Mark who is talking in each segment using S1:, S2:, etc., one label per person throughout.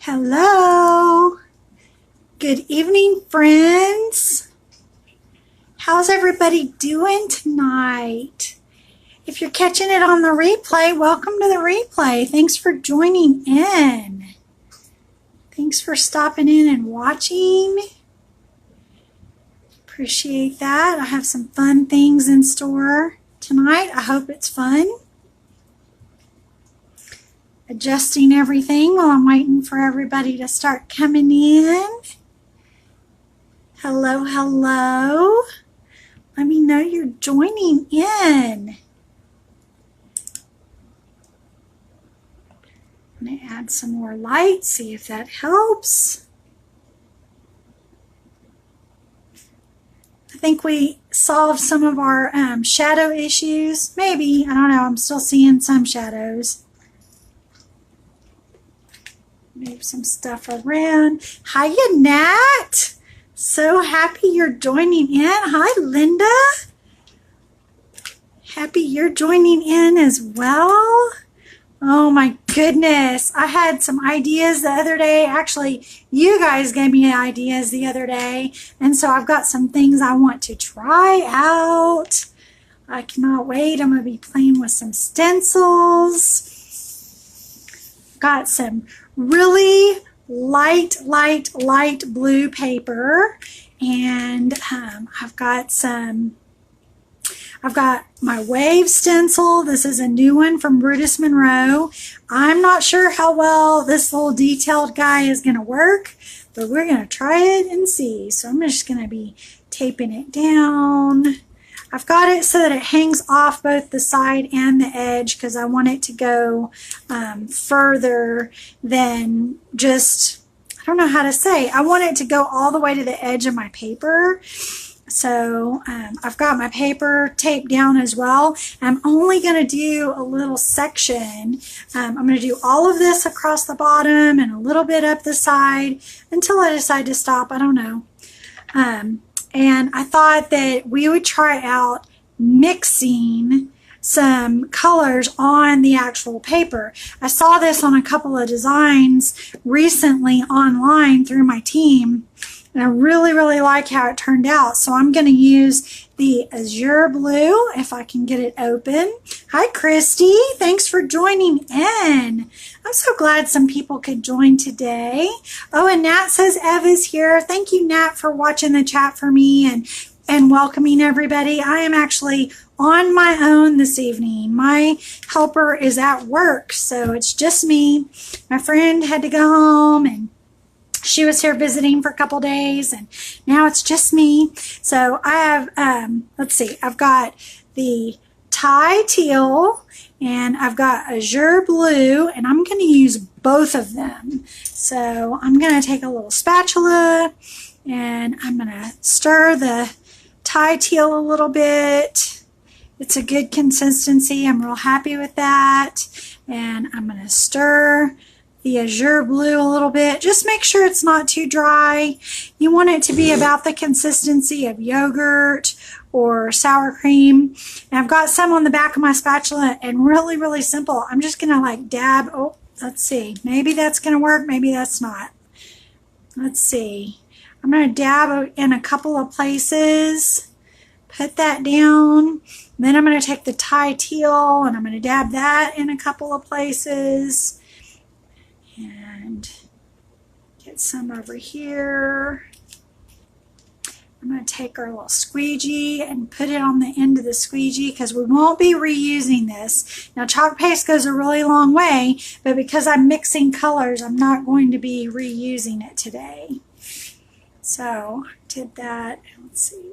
S1: Hello. Good evening, friends. How's everybody doing tonight? If you're catching it on the replay, welcome to the replay. Thanks for joining in. Thanks for stopping in and watching. Appreciate that. I have some fun things in store tonight. I hope it's fun. Adjusting everything while I'm waiting for everybody to start coming in. Hello, hello. Let me know you're joining in. I'm going to add some more light, see if that helps. I think we solved some of our shadow issues. Maybe, I don't know, I'm still seeing some shadows. Move some stuff around. Hiya, Nat. So happy you're joining in. Hi, Linda. Happy you're joining in as well. Oh my goodness. I had some ideas the other day. Actually, you guys gave me ideas the other day. And so I've got some things I want to try out. I cannot wait. I'm going to be playing with some stencils. Got some really light blue paper, and I've got my wave stencil. This is a new one from Brutus Monroe. I'm not sure how well this little detailed guy is going to work, but we're going to try it and see. So I'm just going to be taping it down. I've got it so that it hangs off both the side and the edge because I want it to go further than just, I don't know how to say, I want it to go all the way to the edge of my paper. So I've got my paper taped down as well. I'm only going to do a little section. I'm going to do all of this across the bottom and a little bit up the side until I decide to stop. I don't know. And I thought that we would try out mixing some colors on the actual paper. I saw this on a couple of designs recently online through my team, and I really like how it turned out. So I'm going to use the azure blue, if I can get it open. Hi, Christy. Thanks for joining in. I'm so glad some people could join today. Oh, and Nat says Ev is here. Thank you, Nat, for watching the chat for me and welcoming everybody. I am actually on my own this evening. My helper is at work, so it's just me. My friend had to go home, and she was here visiting for a couple days, and now it's just me. So I have, let's see, I've got the Thai teal, and I've got azure blue, and I'm going to use both of them. So I'm going to take a little spatula, and I'm going to stir the Thai teal a little bit. It's a good consistency. I'm real happy with that. And I'm going to stir the azure blue a little bit. Just make sure it's not too dry. You want it to be about the consistency of yogurt or sour cream. And I've got some on the back of my spatula, and really simple. I'm just going to like dab. Oh, let's see. Maybe that's going to work. Maybe that's not. Let's see. I'm going to dab in a couple of places. Put that down. Then I'm going to take the Thai teal, and I'm going to dab that in a couple of places. And get some over here. I'm going to take our little squeegee and put it on the end of the squeegee because we won't be reusing this. Now, chalk paste goes a really long way, but because I'm mixing colors, I'm not going to be reusing it today. So I did that. Let's see.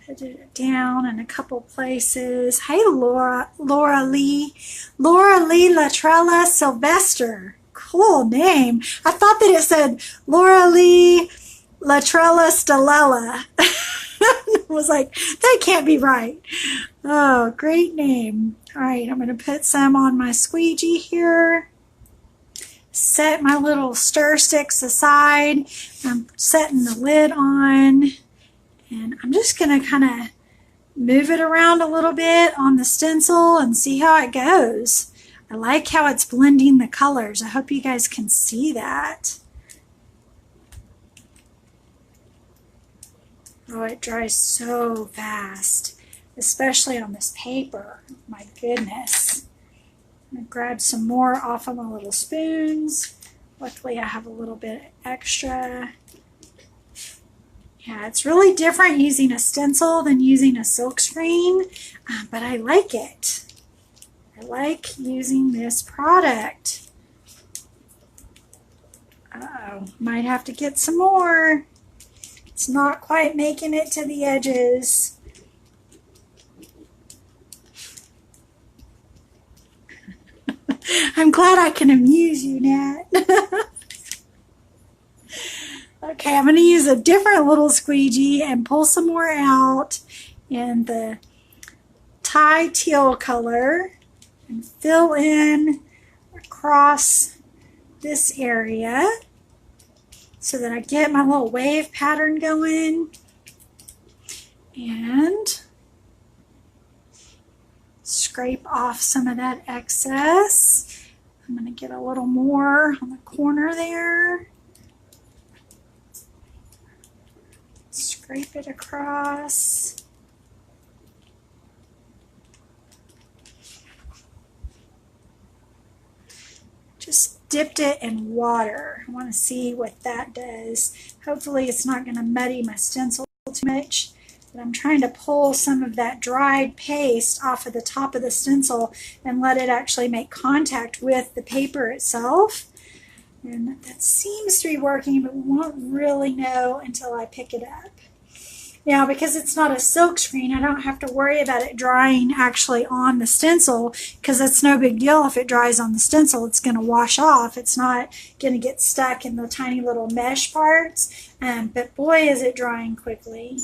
S1: Put it down in a couple places. Hey, Laura Lee Latrella Sylvester. Cool name. I thought that it said Laura Lee Latrella Stelella. I was like, that can't be right. Oh, great name. All right, I'm going to put some on my squeegee here. Set my little stir sticks aside. I'm setting the lid on. And I'm just going to kind of move it around a little bit on the stencil and see how it goes. I like how it's blending the colors. I hope you guys can see that. Oh, it dries so fast, especially on this paper. My goodness. I'm going to grab some more off of my little spoons. Luckily, I have a little bit extra. Yeah, it's really different using a stencil than using a silk screen, but I like it. I like using this product. Uh-oh, might have to get some more. It's not quite making it to the edges. I'm glad I can amuse you, Nat. Okay, I'm going to use a different little squeegee and pull some more out in the Thai teal color and fill in across this area so that I get my little wave pattern going, and scrape off some of that excess. I'm going to get a little more on the corner there. Scrape it across. Just dipped it in water. I want to see what that does. Hopefully it's not going to muddy my stencil too much. But I'm trying to pull some of that dried paste off of the top of the stencil and let it actually make contact with the paper itself. And that seems to be working, but we won't really know until I pick it up. Now, because it's not a silk screen, I don't have to worry about it drying actually on the stencil, because it's no big deal if it dries on the stencil. It's going to wash off. It's not going to get stuck in the tiny little mesh parts. But boy, is it drying quickly.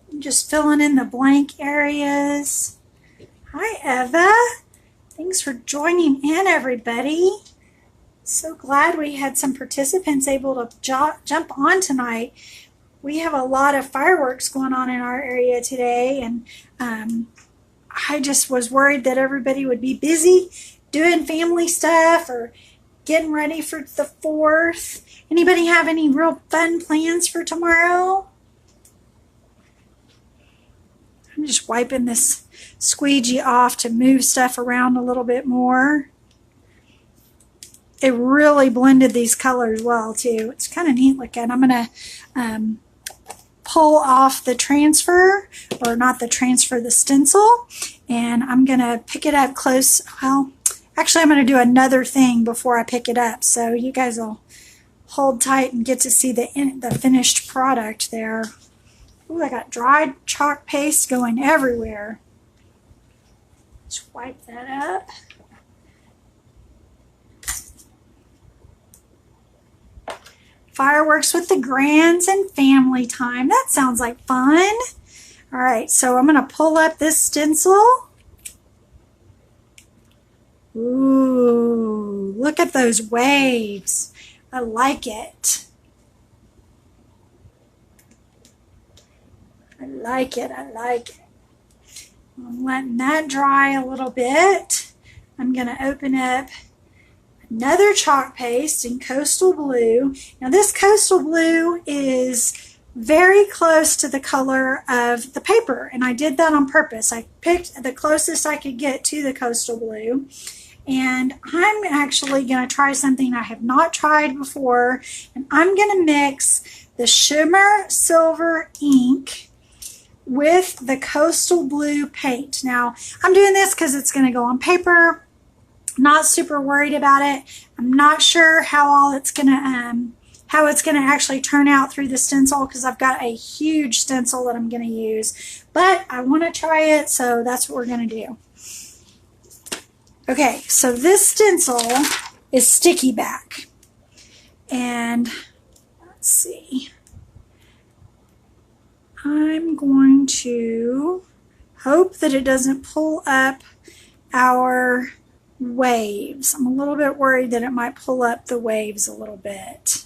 S1: I'm just filling in the blank areas. Hi, Eva. Thanks for joining in, everybody. So glad we had some participants able to jump on tonight. We have a lot of fireworks going on in our area today, and I just was worried that everybody would be busy doing family stuff or getting ready for the 4th. Anybody have any real fun plans for tomorrow? I'm just wiping this squeegee off to move stuff around a little bit more. It really blended these colors well too. It's kind of neat looking. I'm going to pull off the transfer, or not the transfer, the stencil, and I'm going to pick it up close. Well, actually I'm going to do another thing before I pick it up, so you guys will hold tight and get to see the finished product there. Ooh, I got dried chalk paste going everywhere. Let's wipe that up. Fireworks with the grands and family time. That sounds like fun. All right, so I'm going to pull up this stencil. Ooh, look at those waves. I like it. I like it. I like it. I'm letting that dry a little bit. I'm going to open up another chalk paste in Coastal Blue. Now this Coastal Blue is very close to the color of the paper, and I did that on purpose. I picked the closest I could get to the Coastal Blue, and I'm actually going to try something I have not tried before, and I'm going to mix the Shimmer Silver ink with the Coastal Blue paint. Now I'm doing this because it's going to go on paper. Not super worried about it. I'm not sure how it's gonna actually turn out through the stencil, because I've got a huge stencil that I'm gonna use, but I want to try it, so that's what we're gonna do. Okay, so this stencil is sticky back, and let's see. I'm going to hope that it doesn't pull up our waves. I'm a little bit worried that it might pull up the waves a little bit.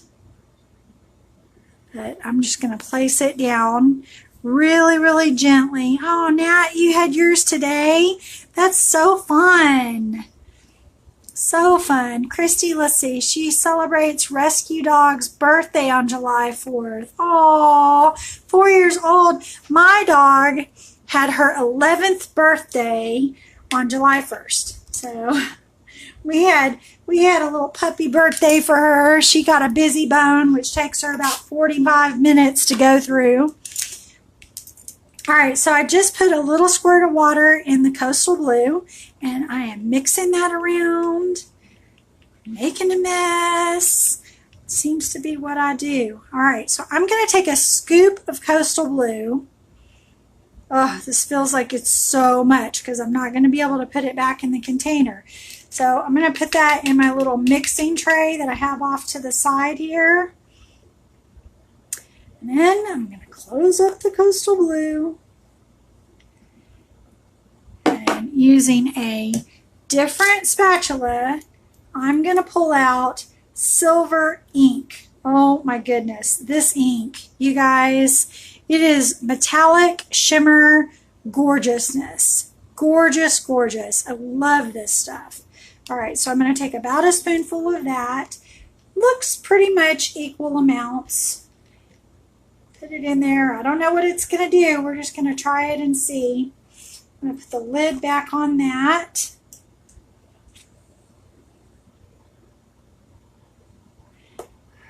S1: But I'm just going to place it down really, really gently. Oh, Nat, you had yours today? That's so fun. So fun. Christy, let's see. She celebrates Rescue Dog's birthday on July 4th. Oh, 4 years old. My dog had her 11th birthday on July 1st. So we had a little puppy birthday for her. She got a busy bone, which takes her about 45 minutes to go through. All right, so I just put a little squirt of water in the coastal blue, and I am mixing that around, making a mess. Seems to be what I do. All right, so I'm going to take a scoop of coastal blue. Oh, this feels like it's so much because I'm not going to be able to put it back in the container. So I'm going to put that in my little mixing tray that I have off to the side here. And then I'm going to close up the coastal blue. And using a different spatula, I'm going to pull out silver ink. Oh my goodness, this ink, you guys, it is metallic shimmer gorgeousness. Gorgeous, gorgeous. I love this stuff. All right, so I'm going to take about a spoonful of that. Looks pretty much equal amounts. Put it in there. I don't know what it's going to do. We're just going to try it and see. I'm going to put the lid back on that.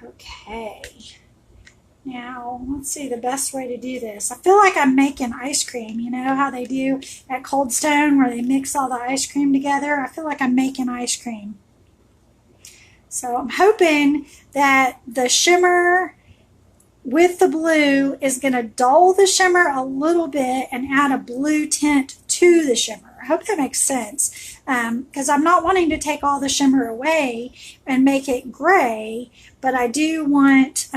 S1: Okay. Now, let's see the best way to do this. I feel like I'm making ice cream. You know how they do at Cold Stone where they mix all the ice cream together? I feel like I'm making ice cream. So I'm hoping that the shimmer with the blue is going to dull the shimmer a little bit and add a blue tint to the shimmer. I hope that makes sense because I'm not wanting to take all the shimmer away and make it gray, but I do want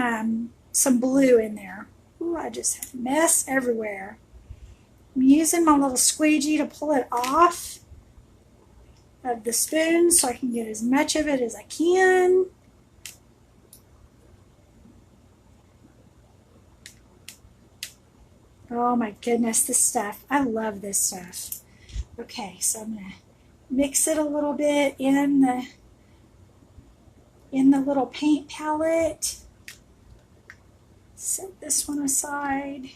S1: some blue in there. Ooh, I just have mess everywhere. I'm using my little squeegee to pull it off of the spoon so I can get as much of it as I can. Oh my goodness, this stuff. I love this stuff. Okay, so I'm going to mix it a little bit in the little paint palette. Set this one aside.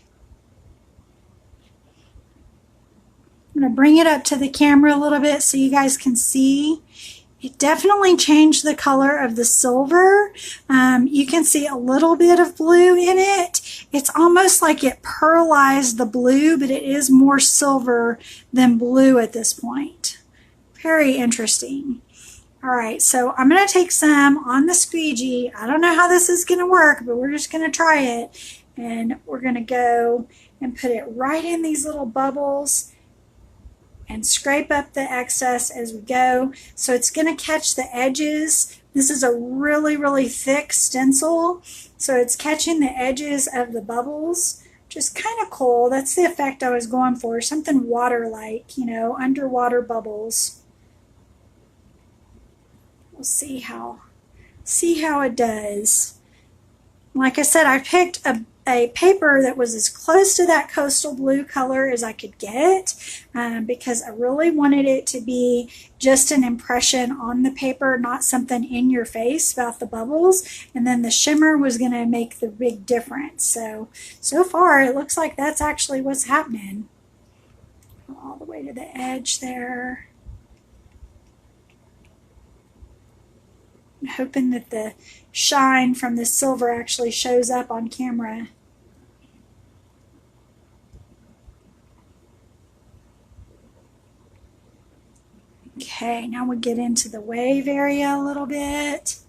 S1: I'm going to bring it up to the camera a little bit so you guys can see. It definitely changed the color of the silver. You can see a little bit of blue in it. It's almost like it pearlized the blue, but it is more silver than blue at this point. Very interesting. All right, so I'm going to take some on the squeegee. I don't know how this is going to work, but we're just going to try it. And we're going to go and put it right in these little bubbles and scrape up the excess as we go. So it's going to catch the edges. This is a really, really thick stencil. So it's catching the edges of the bubbles. Just kind of cool. That's the effect I was going for. Something water-like, you know, underwater bubbles. We'll see how it does. Like I said, I picked a paper that was as close to that coastal blue color as I could get because I really wanted it to be just an impression on the paper, not something in your face about the bubbles. And then the shimmer was going to make the big difference. So far, it looks like that's actually what's happening. All the way to the edge there. I'm hoping that the shine from the silver actually shows up on camera. Okay, now we get into the wave area a little bit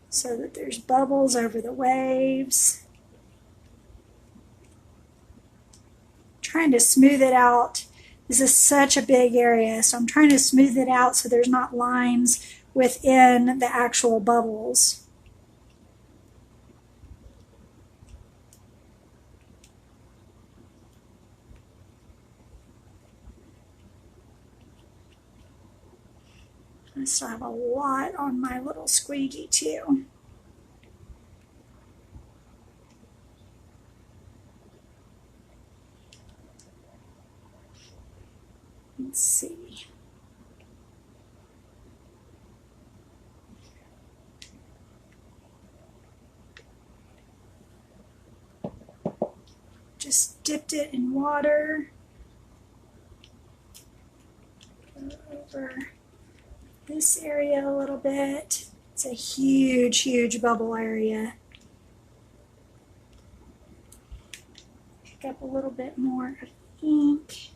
S1: so that there's bubbles over the waves. Trying to smooth it out. This is such a big area, so I'm trying to smooth it out so there's not lines within the actual bubbles. I still have a lot on my little squeegee too. Let's see. Just dipped it in water. Go over this area a little bit. It's a huge, huge bubble area. Pick up a little bit more of ink.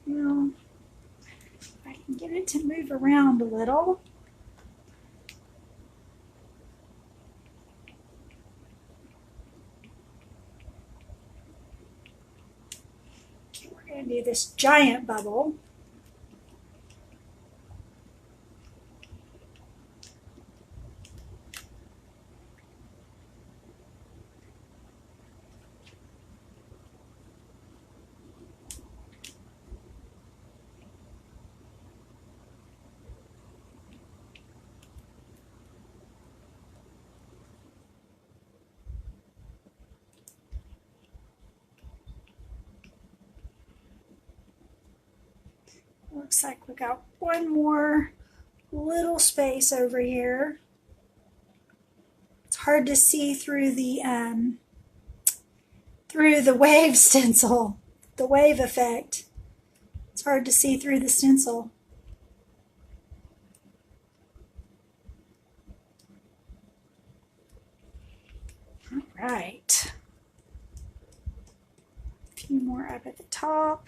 S1: Now, if I can get it to move around a little. Okay, we're going to do this giant bubble. Looks like we got one more little space over here. It's hard to see through the wave stencil, the wave effect. It's hard to see through the stencil. All right. A few more up at the top.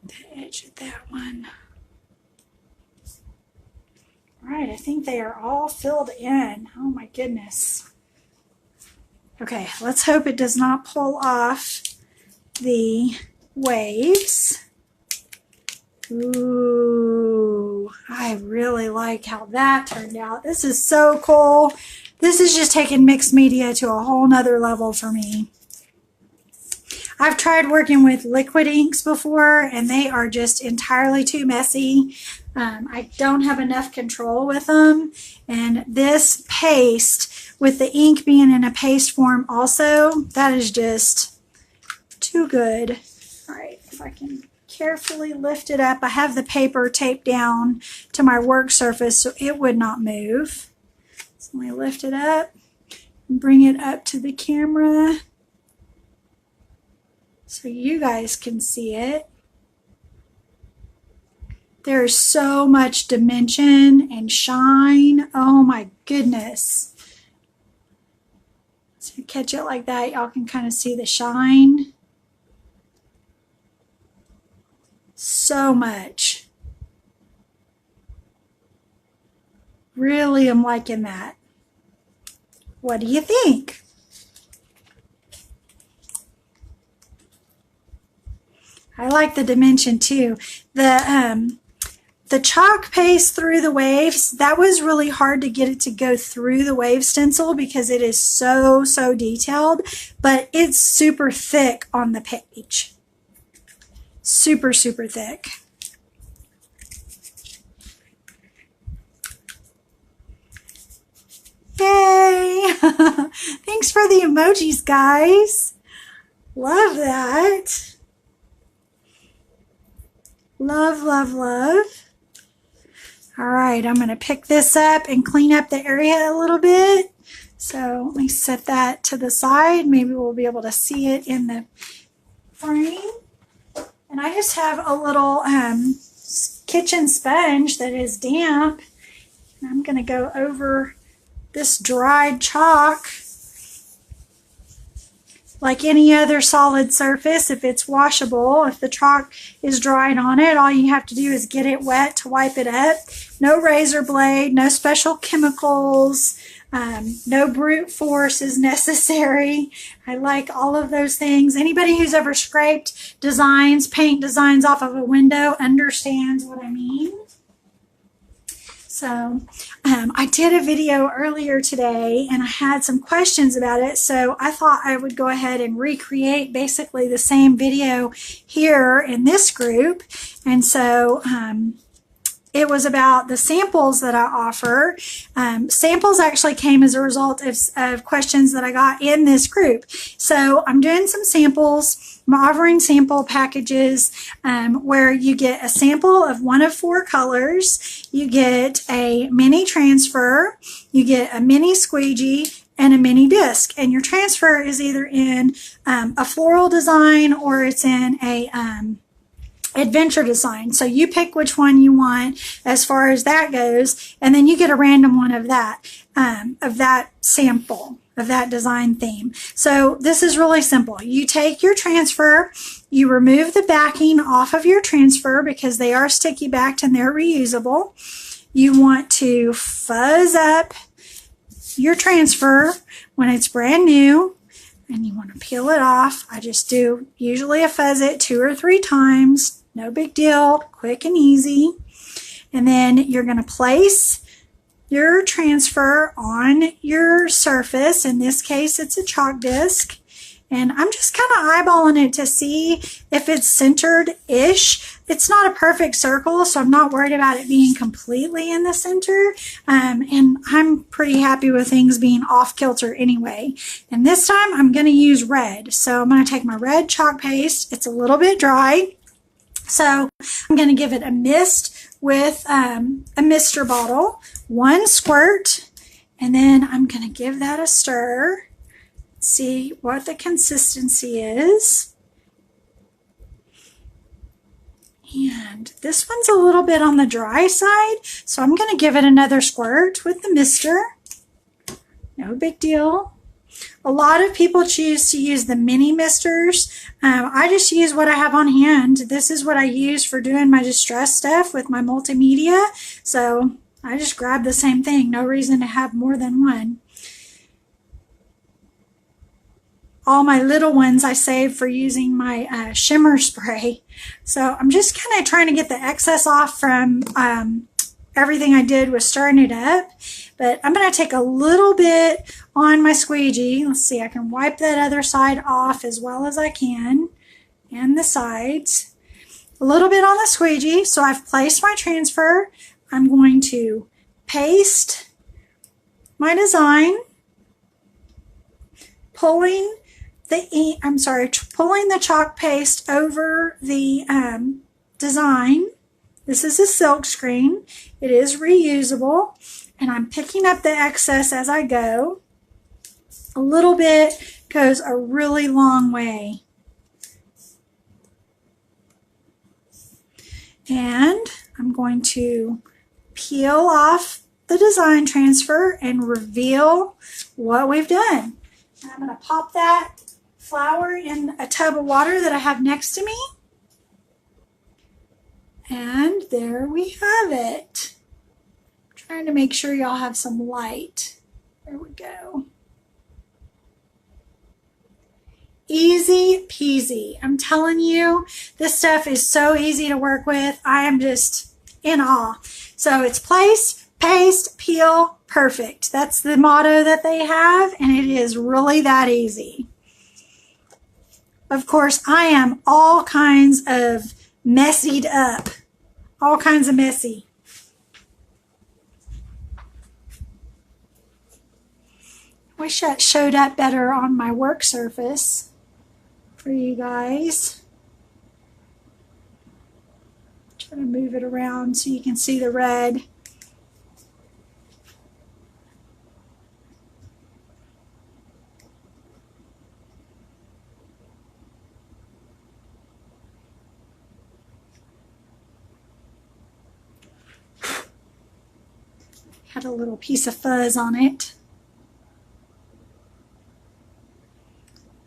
S1: The edge of that one. All right, I think they are all filled in. Oh my goodness. Okay, let's hope it does not pull off the waves. Ooh, I really like how that turned out. This is so cool. This is just taking mixed media to a whole nother level for me. I've tried working with liquid inks before, and they are just entirely too messy. I don't have enough control with them. And this paste, with the ink being in a paste form also, that is just too good. All right, if I can carefully lift it up. I have the paper taped down to my work surface so it would not move. So let me lift it up and bring it up to the camera so you guys can see it. There's so much dimension and shine. Oh my goodness. So catch it like that, y'all can kind of see the shine. So much. Really am liking that. What do you think? I like the dimension too. The chalk paste through the waves, that was really hard to get it to go through the wave stencil because it is so detailed, but it's super thick on the page. Super thick. Yay! Thanks for the emojis, guys. Love that. Love, love, love. All right, I'm going to pick this up and clean up the area a little bit. So let me set that to the side. Maybe we'll be able to see it in the frame. And I just have a little kitchen sponge that is damp. And I'm going to go over this dried chalk like any other solid surface. If it's washable, if the chalk is dried on it, all you have to do is get it wet to wipe it up. No razor blade, no special chemicals. No brute force is necessary. I like all of those things. Anybody who's ever scraped designs, paint designs off of a window understands what I mean. So I did a video earlier today and I had some questions about it, so I thought I would go ahead and recreate basically the same video here in this group. And so it was about the samples that I offer. Samples actually came as a result of questions that I got in this group. So I'm doing some samples. I'm offering sample packages where you get a sample of one of 4 colors. You get a mini transfer. You get a mini squeegee and a mini disc. And your transfer is either in a floral design or it's in a adventure design. So you pick which one you want as far as that goes, and then you get a random one of that sample of that design theme. So this is really simple. You take your transfer, you remove the backing off of your transfer because they are sticky backed and they're reusable. You want to fuzz up your transfer when it's brand new, and you want to peel it off. I just do usually a fuzz it 2 or 3 times. No big deal, quick and easy. And then you're going to place your transfer on your surface. In this case, it's a chalk disc. And I'm just kind of eyeballing it to see if it's centered-ish. It's not a perfect circle, so I'm not worried about it being completely in the center. And I'm pretty happy with things being off-kilter anyway. And this time, I'm going to use red. So I'm going to take my red chalk paste. It's a little bit dry. So I'm going to give it a mist with a mister bottle, 1 squirt, and then I'm going to give that a stir, see what the consistency is. And this one's a little bit on the dry side, so I'm going to give it another squirt with the mister. No big deal. A lot of people choose to use the mini misters. I just use what I have on hand. This is what I use for doing my distress stuff with my multimedia. So I just grab the same thing. No reason to have more than one. All my little ones I save for using my shimmer spray. So I'm just kind of trying to get the excess off from everything I did with stirring it up. But I'm going to take a little bit on my squeegee. Let's see, I can wipe that other side off as well as I can, and the sides. A little bit on the squeegee. So I've placed my transfer. I'm going to paste my design, pulling the chalk paste over the design. This is a silk screen. It is reusable. And I'm picking up the excess as I go. A little bit goes a really long way. And I'm going to peel off the design transfer and reveal what we've done. And I'm going to pop that flower in a tub of water that I have next to me. And there we have it. Trying to make sure y'all have some light. There we go. Easy peasy. I'm telling you, this stuff is so easy to work with. I am just in awe. So it's place, paste, peel, perfect. That's the motto that they have, and it is really that easy. Of course, I am all kinds of messied up. All kinds of messy. Wish that showed up better on my work surface for you guys. Try to move it around so you can see the red. Had a little piece of fuzz on it.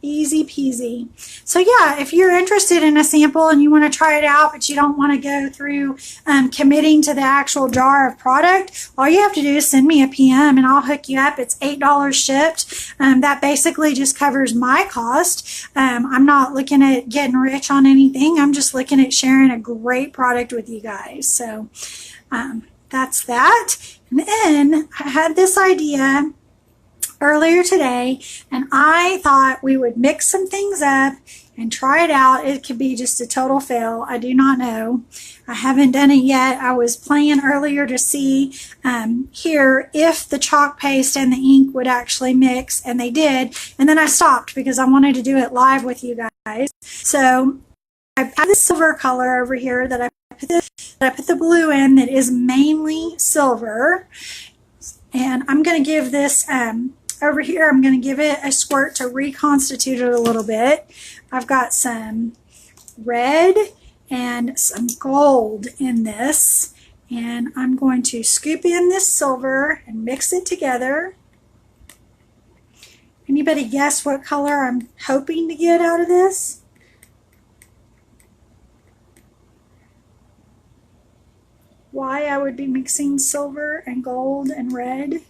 S1: Easy peasy. So yeah, if you're interested in a sample and you want to try it out, but you don't want to go through committing to the actual jar of product, all you have to do is send me a PM and I'll hook you up. It's $8 shipped. That basically just covers my cost. I'm not looking at getting rich on anything. I'm just looking at sharing a great product with you guys. So that's that. And then I had this idea earlier today, and I thought we would mix some things up and try it out. It could be just a total fail. I do not know. I haven't done it yet. I was playing earlier to see here if the chalk paste and the ink would actually mix, and they did. And then I stopped because I wanted to do it live with you guys. So I have this silver color over here that I put the blue in that is mainly silver. And I'm going to give this over here, I'm going to give it a squirt to reconstitute it a little bit. I've got some red and some gold in this, and I'm going to scoop in this silver and mix it together. Anybody guess what color I'm hoping to get out of this? Why I would be mixing silver and gold and red?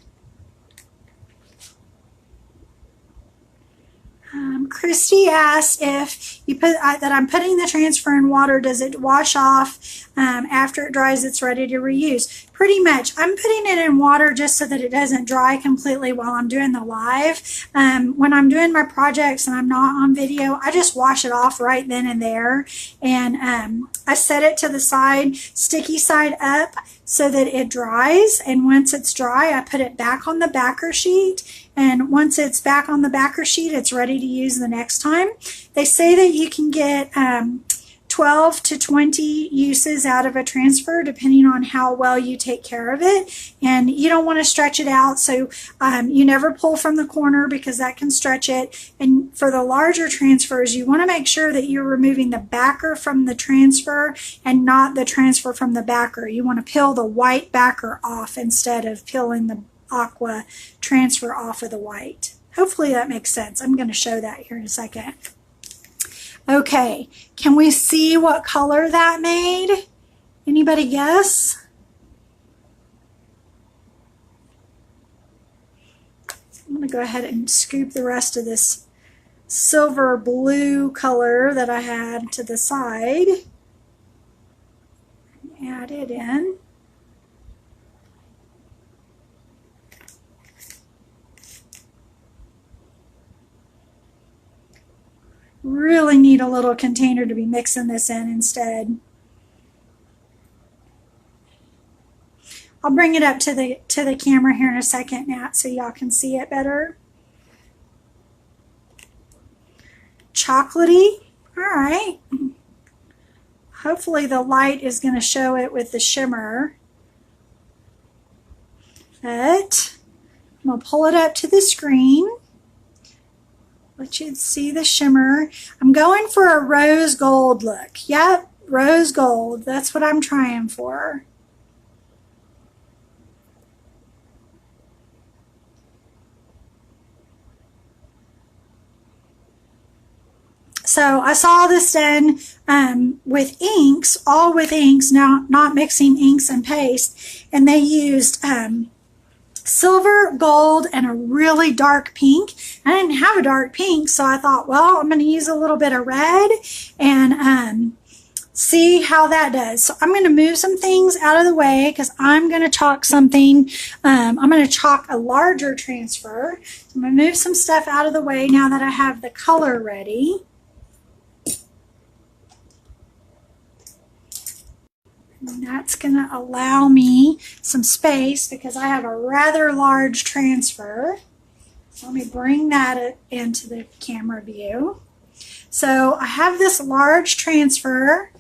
S1: Christy asked if you put that I'm putting the transfer in water, does it wash off after it dries? It's ready to reuse. Pretty much. I'm putting it in water just so that it doesn't dry completely while I'm doing the live. When I'm doing my projects and I'm not on video, I just wash it off right then and there. And I set it to the side, sticky side up, so that it dries. And once it's dry, I put it back on the backer sheet. And once it's back on the backer sheet, it's ready to use the next time. They say that you can get 12 to 20 uses out of a transfer depending on how well you take care of it, and you don't want to stretch it out, so you never pull from the corner because that can stretch it. And for the larger transfers, you want to make sure that you're removing the backer from the transfer and not the transfer from the backer. You want to peel the white backer off instead of peeling the aqua transfer off of the white. Hopefully that makes sense. I'm going to show that here in a second. Okay, can we see what color that made? Anybody guess? I'm going to go ahead and scoop the rest of this silver blue color that I had to the side and add it in. Really need a little container to be mixing this in instead. I'll bring it up to the camera here in a second, Nat, so y'all can see it better. Chocolatey. All right. Hopefully the light is going to show it with the shimmer. But I'm going to pull it up to the screen. Let you see the shimmer. I'm going for a rose gold look. Yep, rose gold. That's what I'm trying for. So I saw this done with inks, all with inks, now not mixing inks and paste, and they used silver, gold, and a really dark pink. I didn't have a dark pink, so I thought, well, I'm going to use a little bit of red and see how that does. So I'm going to move some things out of the way because I'm going to chalk something. I'm going to chalk a larger transfer. So I'm going to move some stuff out of the way now that I have the color ready. And that's going to allow me some space because I have a rather large transfer. Let me bring that into the camera view. So I have this large transfer.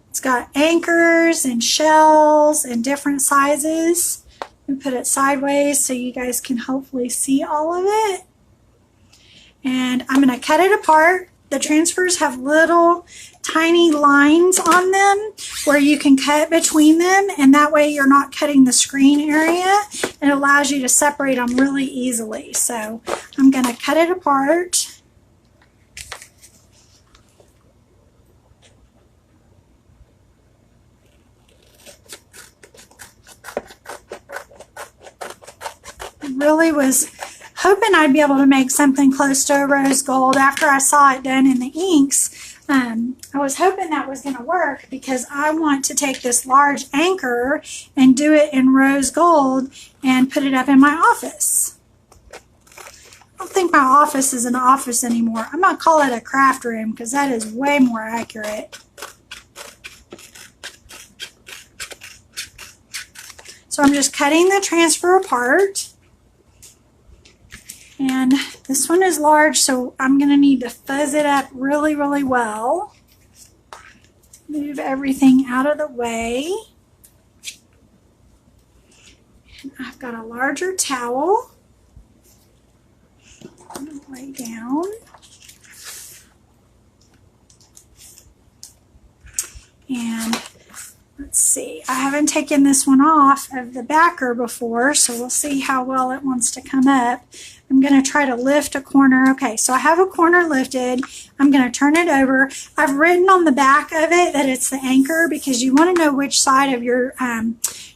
S1: It's got anchors and shells and different sizes. We put it sideways so you guys can hopefully see all of it. And I'm going to cut it apart. The transfers have little tiny lines on them where you can cut between them, and that way you're not cutting the screen area, and it allows you to separate them really easily. So I'm going to cut it apart. really was hoping I'd be able to make something close to rose gold after I saw it done in the inks. I was hoping that was going to work because I want to take this large anchor and do it in rose gold and put it up in my office. I don't think my office is an office anymore. I'm going to call it a craft room because that is way more accurate. So I'm just cutting the transfer apart. And this one is large, so I'm going to need to fuzz it up really, really well. Move everything out of the way. And I've got a larger towel. I'm going to lay down. And let's see, I haven't taken this one off of the backer before, so we'll see how well it wants to come up. I'm going to try to lift a corner. Okay, so I have a corner lifted. I'm going to turn it over. I've written on the back of it that it's the anchor because you want to know which side of your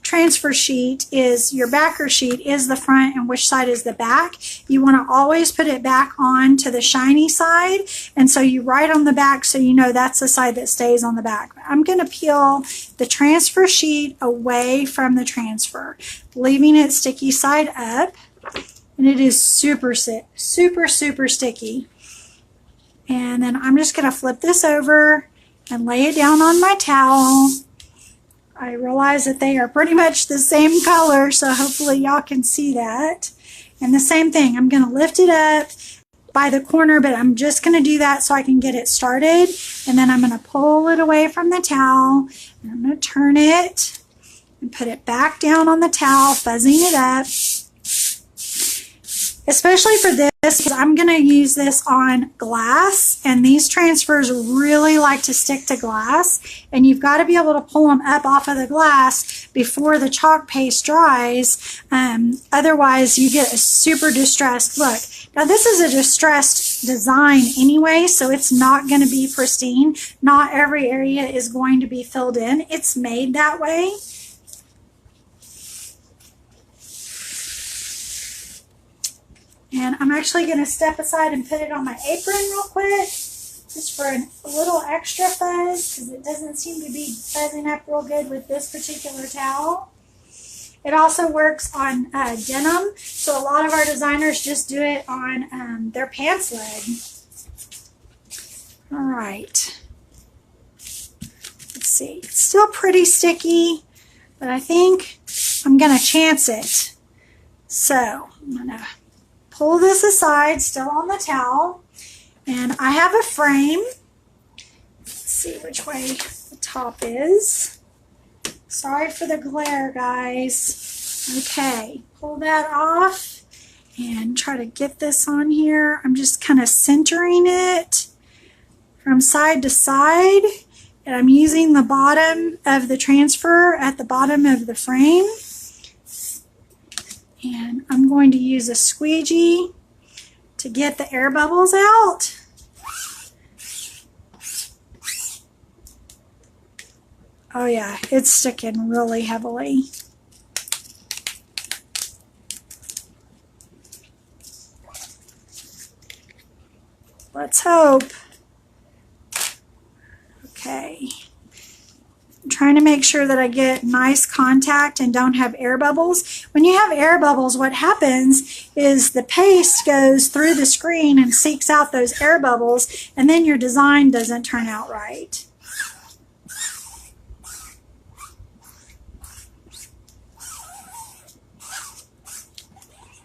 S1: transfer sheet is your backer sheet is the front and which side is the back. You want to always put it back on to the shiny side, and so you write on the back so you know that's the side that stays on the back. I'm going to peel the transfer sheet away from the transfer, leaving it sticky side up. And it is super sticky. And then I'm just going to flip this over and lay it down on my towel. I realize that they are pretty much the same color, so hopefully y'all can see that. And the same thing, I'm going to lift it up by the corner, but I'm just going to do that so I can get it started. And then I'm going to pull it away from the towel, and I'm going to turn it and put it back down on the towel, fuzzing it up. Especially for this, because I'm going to use this on glass, and these transfers really like to stick to glass, and you've got to be able to pull them up off of the glass before the chalk paste dries. Otherwise, you get a super distressed look. Now, this is a distressed design anyway, so it's not going to be pristine. Not every area is going to be filled in. It's made that way. And I'm actually going to step aside and put it on my apron real quick, just for a little extra fuzz, because it doesn't seem to be fuzzing up real good with this particular towel. It also works on denim, so a lot of our designers just do it on their pants leg. All right. Let's see. It's still pretty sticky, but I think I'm going to chance it. So I'm going to pull this aside, still on the towel, and I have a frame. Let's see which way the top is. Sorry for the glare, guys. Okay, pull that off and try to get this on here. I'm just kind of centering it from side to side, and I'm using the bottom of the transfer at the bottom of the frame. And I'm going to use a squeegee to get the air bubbles out. Oh yeah, it's sticking really heavily. Let's hope. Okay. I'm trying to make sure that I get nice contact and don't have air bubbles. When you have air bubbles, what happens is the paste goes through the screen and seeks out those air bubbles, and then your design doesn't turn out right.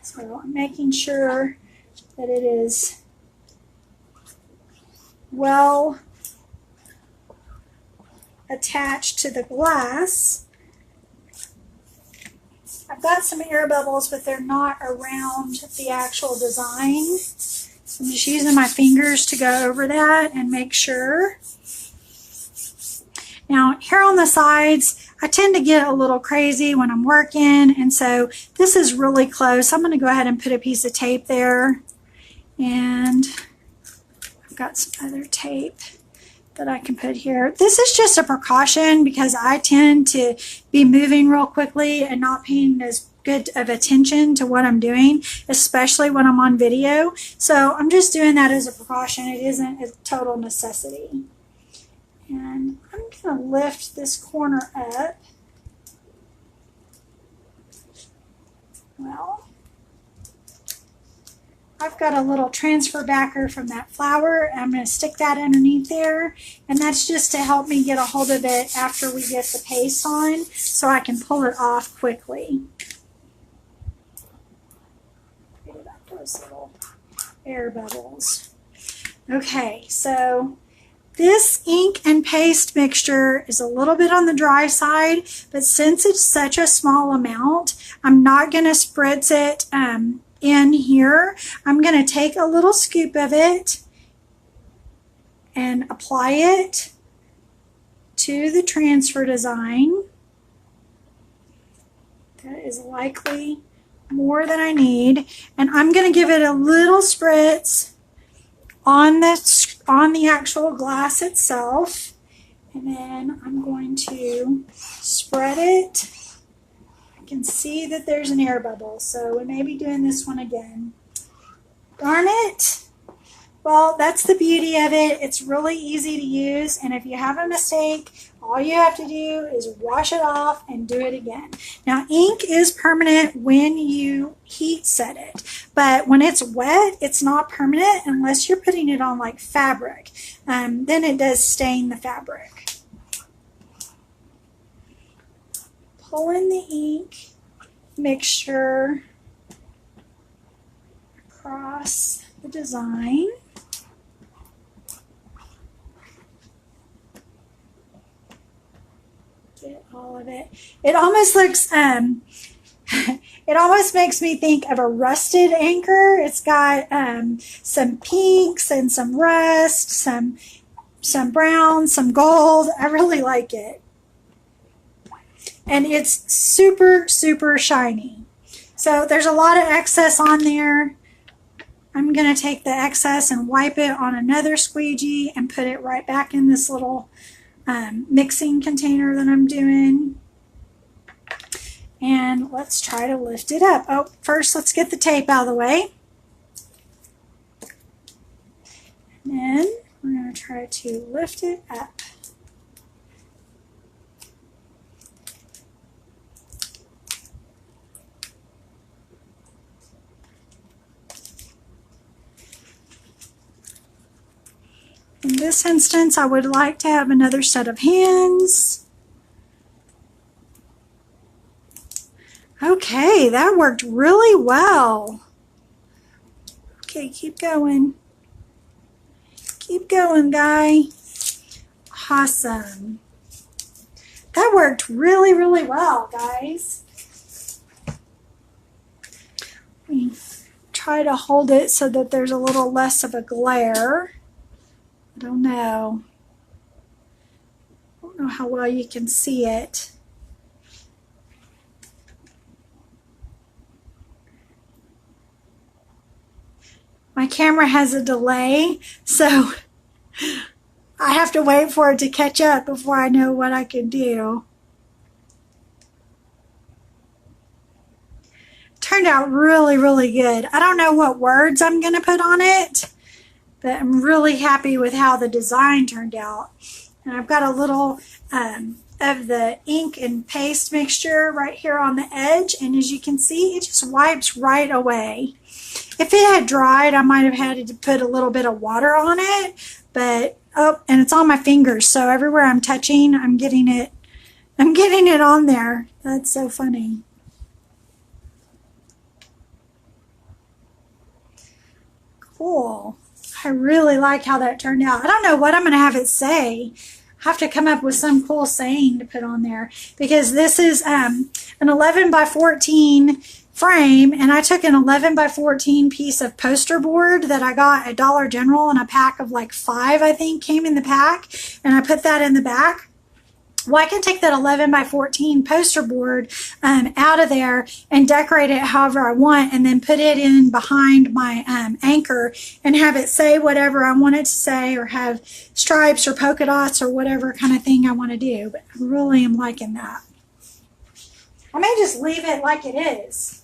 S1: So I'm making sure that it is well attached to the glass. I've got some air bubbles, but they're not around the actual design. So I'm just using my fingers to go over that and make sure. Now, here on the sides, I tend to get a little crazy when I'm working, and so this is really close. I'm going to go ahead and put a piece of tape there, and I've got some other tape that I can put here. This is just a precaution because I tend to be moving real quickly and not paying as good of attention to what I'm doing, especially when I'm on video. So I'm just doing that as a precaution. It isn't a total necessity. And I'm going to lift this corner up. Well, I've got a little transfer backer from that flower. I'm going to stick that underneath there, and that's just to help me get a hold of it after we get the paste on so I can pull it off quickly. Get about those little air bubbles. Okay, so this ink and paste mixture is a little bit on the dry side, but since it's such a small amount, I'm not going to spritz it in here. I'm going to take a little scoop of it and apply it to the transfer design. That is likely more than I need. And I'm going to give it a little spritz on the actual glass itself. And then I'm going to spread it. Can see that there's an air bubble, so we may be doing this one again. Darn it. Well, that's the beauty of it. It's really easy to use, and if you have a mistake, all you have to do is wash it off and do it again. Now, ink is permanent when you heat set it, but when it's wet, it's not permanent unless you're putting it on like fabric. Then it does stain the fabric. Pull in the ink mixture across the design. Get all of it. It almost looks, it almost makes me think of a rusted anchor. It's got some pinks and some rust, some brown, some gold. I really like it. And it's super, super shiny. So there's a lot of excess on there. I'm going to take the excess and wipe it on another squeegee and put it right back in this little mixing container that I'm doing. And let's try to lift it up. Oh, first let's get the tape out of the way. And then we're going to try to lift it up. In this instance, I would like to have another set of hands. Okay, that worked really well. Okay, keep going. Keep going, guy. Awesome. That worked really, really well, guys. Let me try to hold it so that there's a little less of a glare. I don't know. I don't know how well you can see it. My camera has a delay, so I have to wait for it to catch up before I know what I can do. Turned out really, really good. I don't know what words I'm going to put on it, but I'm really happy with how the design turned out. And I've got a little of the ink and paste mixture right here on the edge, and as you can see, it just wipes right away. If it had dried, I might have had to put a little bit of water on it, but oh, and it's on my fingers, so everywhere I'm touching, I'm getting it on there. That's so funny. Cool. I really like how that turned out. I don't know what I'm going to have it say. I have to come up with some cool saying to put on there, because this is an 11 by 14 frame, and I took an 11 by 14 piece of poster board that I got at Dollar General in a pack of like 5, I think, came in the pack, and I put that in the back. Well, I can take that 11 by 14 poster board out of there and decorate it however I want, and then put it in behind my anchor and have it say whatever I want it to say, or have stripes or polka dots or whatever kind of thing I want to do. But I really am liking that. I may just leave it like it is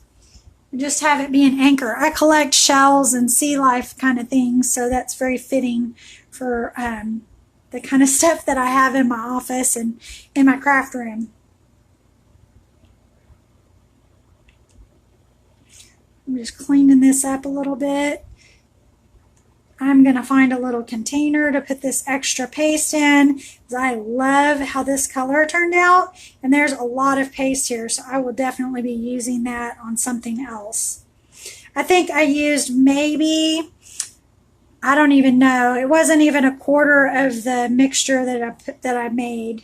S1: and just have it be an anchor. I collect shells and sea life kind of things, so that's very fitting for the kind of stuff that I have in my office and in my craft room. I'm just cleaning this up a little bit. I'm going to find a little container to put this extra paste in, because I love how this color turned out, and there's a lot of paste here, so I will definitely be using that on something else. I think I used maybe, I don't even know, it wasn't even a quarter of the mixture that I made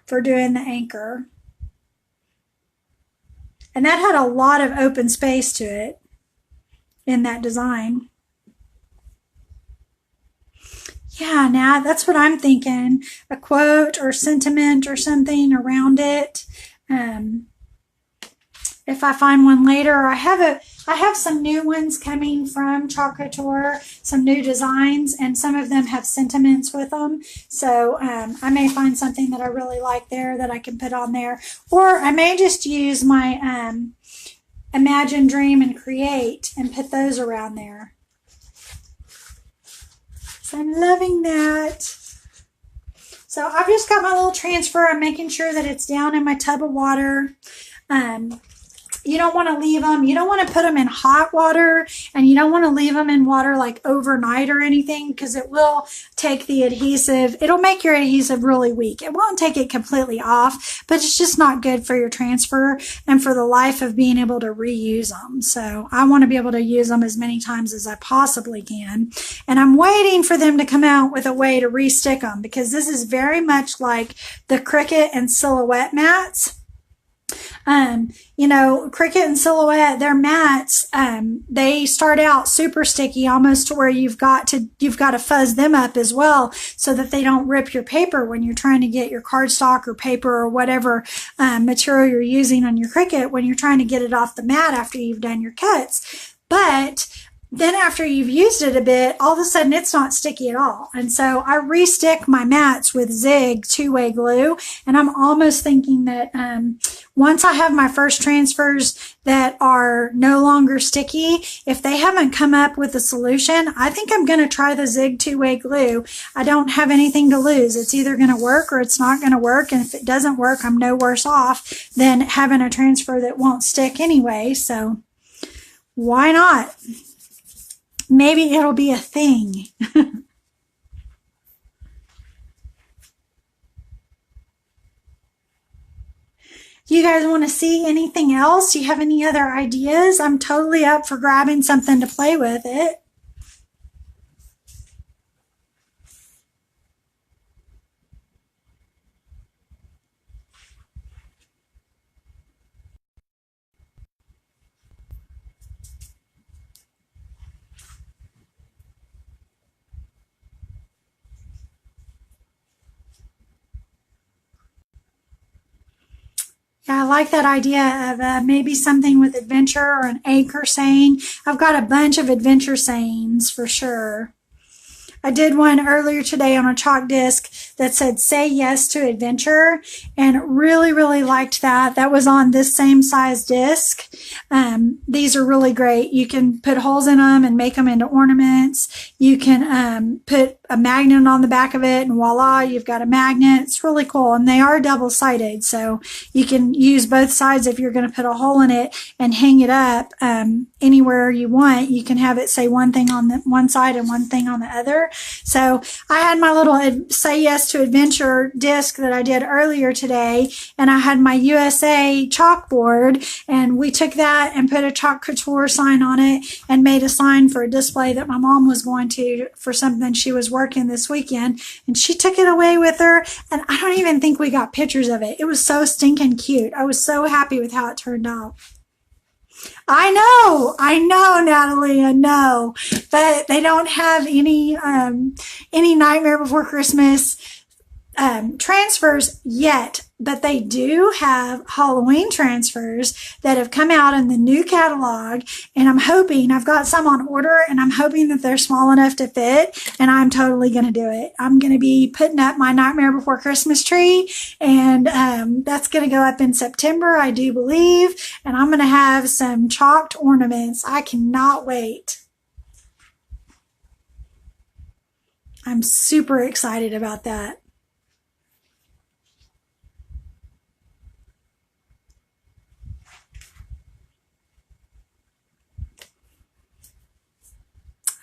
S1: for doing the anchor. And that had a lot of open space to it in that design. Yeah, now that's what I'm thinking. A quote or sentiment or something around it. If I find one later, I have some new ones coming from Chalk Couture, some new designs, and some of them have sentiments with them. So I may find something that I really like there that I can put on there. Or I may just use my Imagine, Dream, and Create and put those around there. So I'm loving that. So I've just got my little transfer. I'm making sure that it's down in my tub of water. You don't want to leave them. You don't want to put them in hot water, and you don't want to leave them in water like overnight or anything, because it will take the adhesive. It'll make your adhesive really weak. It won't take it completely off, but it's just not good for your transfer and for the life of being able to reuse them. So I want to be able to use them as many times as I possibly can. And I'm waiting for them to come out with a way to re-stick them, because this is very much like the Cricut and Silhouette mats. You know, Cricut and Silhouette, their mats, they start out super sticky, almost to where you've got to fuzz them up as well, so that they don't rip your paper when you're trying to get your cardstock or paper or whatever material you're using on your Cricut, when you're trying to get it off the mat after you've done your cuts. But then after you've used it a bit, all of a sudden it's not sticky at all. And so I re-stick my mats with Zig two-way glue, and I'm almost thinking that once I have my first transfers that are no longer sticky, if they haven't come up with a solution, I think I'm going to try the Zig two-way glue. I don't have anything to lose. It's either going to work or it's not going to work. And if it doesn't work, I'm no worse off than having a transfer that won't stick anyway. So why not? Maybe it'll be a thing. You guys want to see anything else? Do you have any other ideas? I'm totally up for grabbing something to play with it. Yeah, I like that idea of maybe something with adventure or an anchor saying. I've got a bunch of adventure sayings for sure. I did one earlier today on a chalk disc that said, "Say yes to adventure," and really, really liked that. That was on this same size disc. These are really great. You can put holes in them and make them into ornaments. You can put a magnet on the back of it, and voila, you've got a magnet. It's really cool, and they are double-sided, so you can use both sides if you're going to put a hole in it and hang it up anywhere you want. You can have it say one thing on the one side and one thing on the other. So I had my little Say Yes to Adventure disc that I did earlier today, and I had my USA chalkboard, and we took that and put a Chalk Couture sign on it and made a sign for a display that my mom was going to for something she was working this weekend, and she took it away with her, and I don't even think we got pictures of it. It was so stinking cute. I was so happy with how it turned out. I know, Natalie, I know, but they don't have any Nightmare Before Christmas transfers yet, but they do have Halloween transfers that have come out in the new catalog, and I'm hoping, I've got some on order, and I'm hoping that they're small enough to fit, and I'm totally going to do it. I'm going to be putting up my Nightmare Before Christmas tree, and that's going to go up in September, I do believe, and I'm going to have some chalked ornaments. I cannot wait. I'm super excited about that.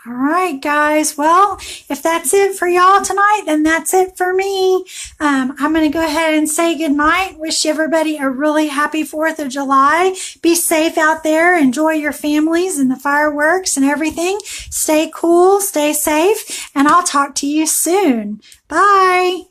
S1: All right, guys. Well, if that's it for y'all tonight, then that's it for me. I'm going to go ahead and say goodnight. Wish everybody a really happy 4th of July. Be safe out there. Enjoy your families and the fireworks and everything. Stay cool, stay safe, and I'll talk to you soon. Bye.